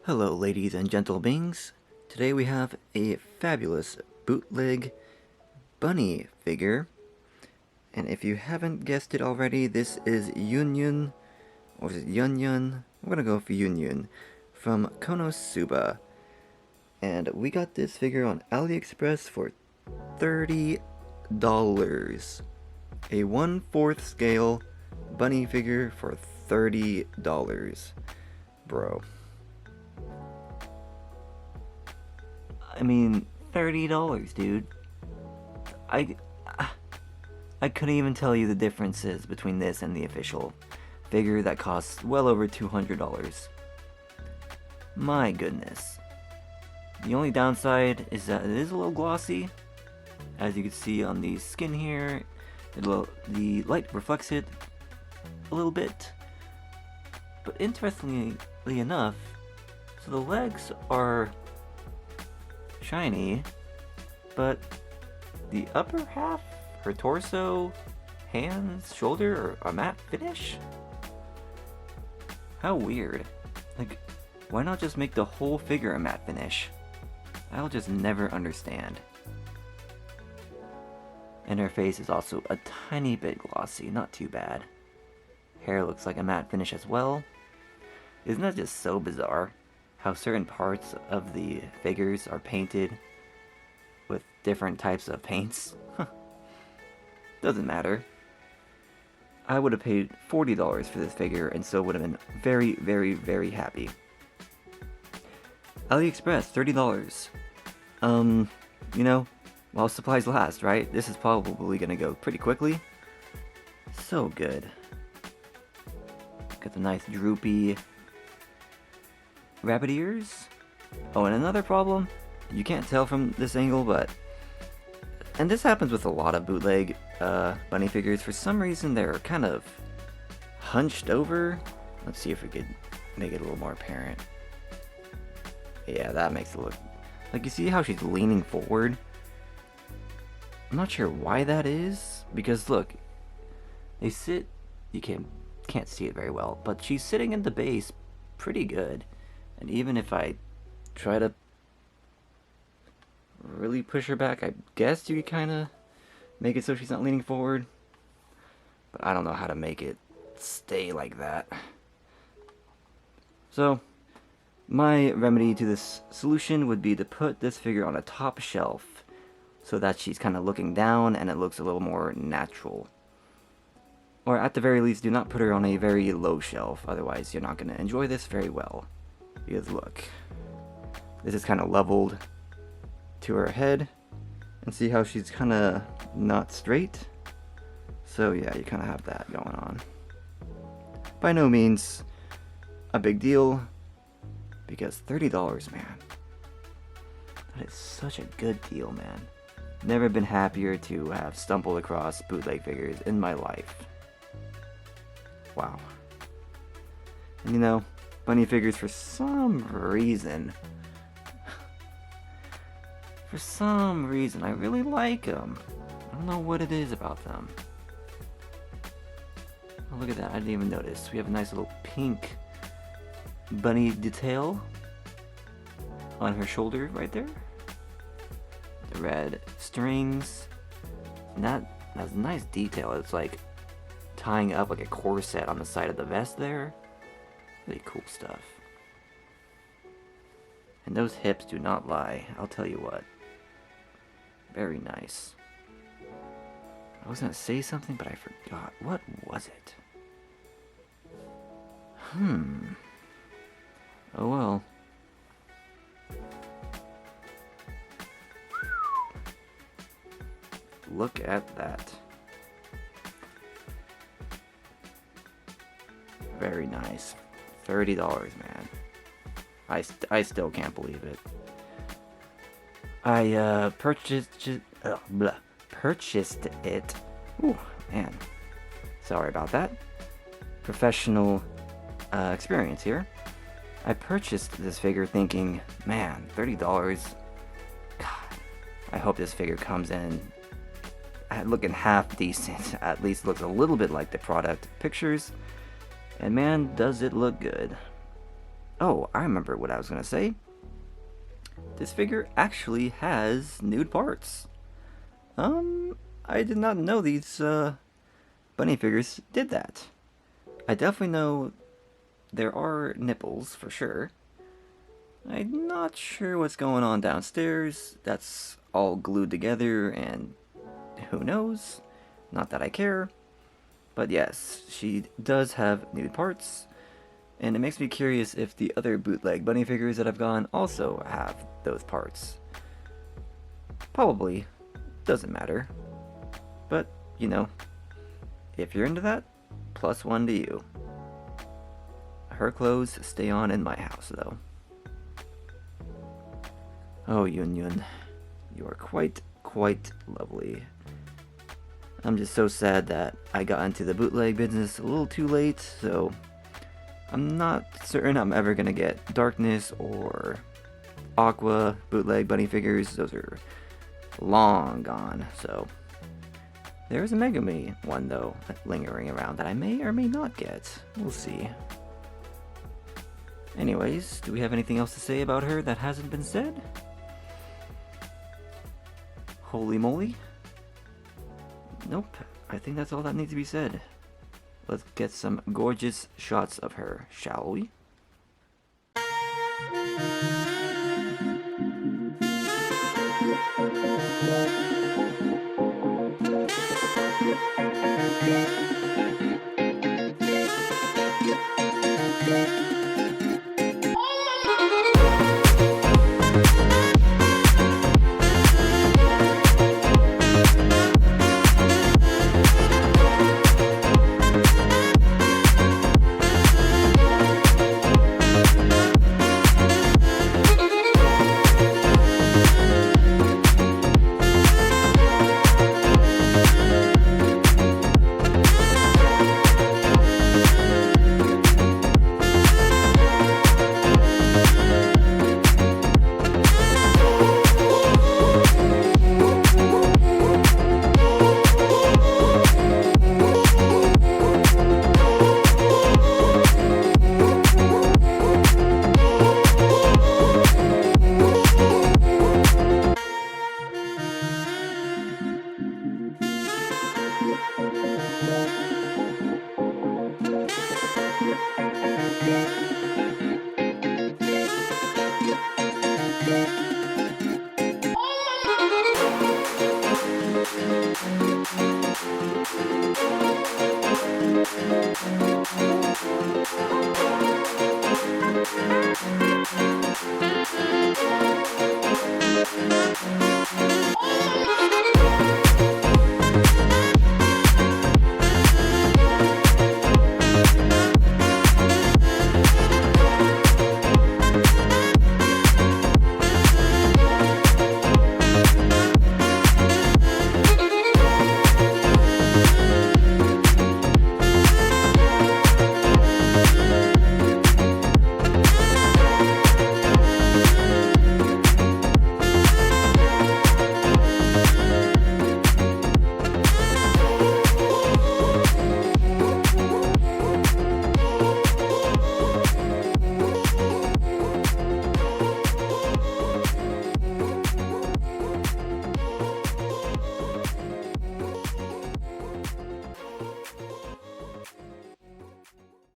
Hello ladies and gentlebeings. Today we have a fabulous bootleg bunny figure. And if you haven't guessed it already, this is Yunyun, or is it Yunyun? I'm gonna go for Yunyun, from Konosuba. And we got this figure on AliExpress for $30. A 1/4 scale bunny figure for $30. Bro. I mean, $30, dude. I couldn't even tell you the differences between this and the official figure that costs well over $200. My goodness. The only downside is that it is a little glossy. As you can see on the skin here, the light reflects it a little bit. But interestingly enough, so the legs are shiny, but the upper half, her torso, hands, shoulder, are a matte finish? How weird. Like, why not just make the whole figure a matte finish? I'll just never understand. And her face is also a tiny bit glossy, not too bad. Hair looks like a matte finish as well. Isn't that just so bizarre? How certain parts of the figures are painted with different types of paints. Doesn't matter. I would have paid $40 for this figure and so would have been very, very, very happy. AliExpress, $30. You know, while supplies last, right? This is probably gonna go pretty quickly. So good. Got the nice droopy rabbit ears. Oh, and another problem, you can't tell from this angle, but, and this happens with a lot of bootleg bunny figures, for some reason they're kind of hunched over. Let's see if we could make it a little more apparent. Yeah, that makes it look, like, you see how she's leaning forward? I'm not sure why that is, because look, they sit, you can't see it very well, but she's sitting in the base pretty good. And even if I try to really push her back, I guess you could kind of make it so she's not leaning forward. But I don't know how to make it stay like that. So, my remedy to this solution would be to put this figure on a top shelf so that she's kind of looking down and it looks a little more natural. Or at the very least, do not put her on a very low shelf, otherwise you're not going to enjoy this very well. Because look, this is kind of leveled to her head, and see how she's kind of not straight? So yeah, you kind of have that going on. By no means a big deal, because $30, man. That is such a good deal, man. Never been happier to have stumbled across bootleg figures in my life. Wow. And you know, bunny figures, for some reason, I really like them. I don't know what it is about them. Oh, look at that, I didn't even notice. We have a nice little pink bunny detail on her shoulder right there. The red strings. And that has a nice detail. It's like tying up like a corset on the side of the vest there. Really cool stuff. And those hips do not lie, I'll tell you what. Very nice. I was gonna say something, but I forgot. What was it? Oh well. Look at that. Very nice. $30, man. I still can't believe it. I purchased it. Ooh, man. Sorry about that. Professional experience here. I purchased this figure thinking, man, $30. God, I hope this figure comes in looking half decent. At least looks a little bit like the product pictures. And man, does it look good. Oh, I remember what I was gonna say. This figure actually has nude parts. I did not know these bunny figures did that. I definitely know there are nipples for sure. I'm not sure what's going on downstairs. That's all glued together, and who knows? Not that I care. But yes, she does have nude parts, and it makes me curious if the other bootleg bunny figures that I've gotten also have those parts. Probably. Doesn't matter. But, you know, if you're into that, +1 to you. Her clothes stay on in my house, though. Oh, Yunyun, you are quite lovely. I'm just so sad that I got into the bootleg business a little too late, so I'm not certain I'm ever gonna get Darkness or Aqua bootleg bunny figures. Those are long gone, so there's a Megami one, though, lingering around that I may or may not get. We'll see. Anyways, do we have anything else to say about her that hasn't been said? Holy moly. Nope, I think that's all that needs to be said. Let's get some gorgeous shots of her, shall we?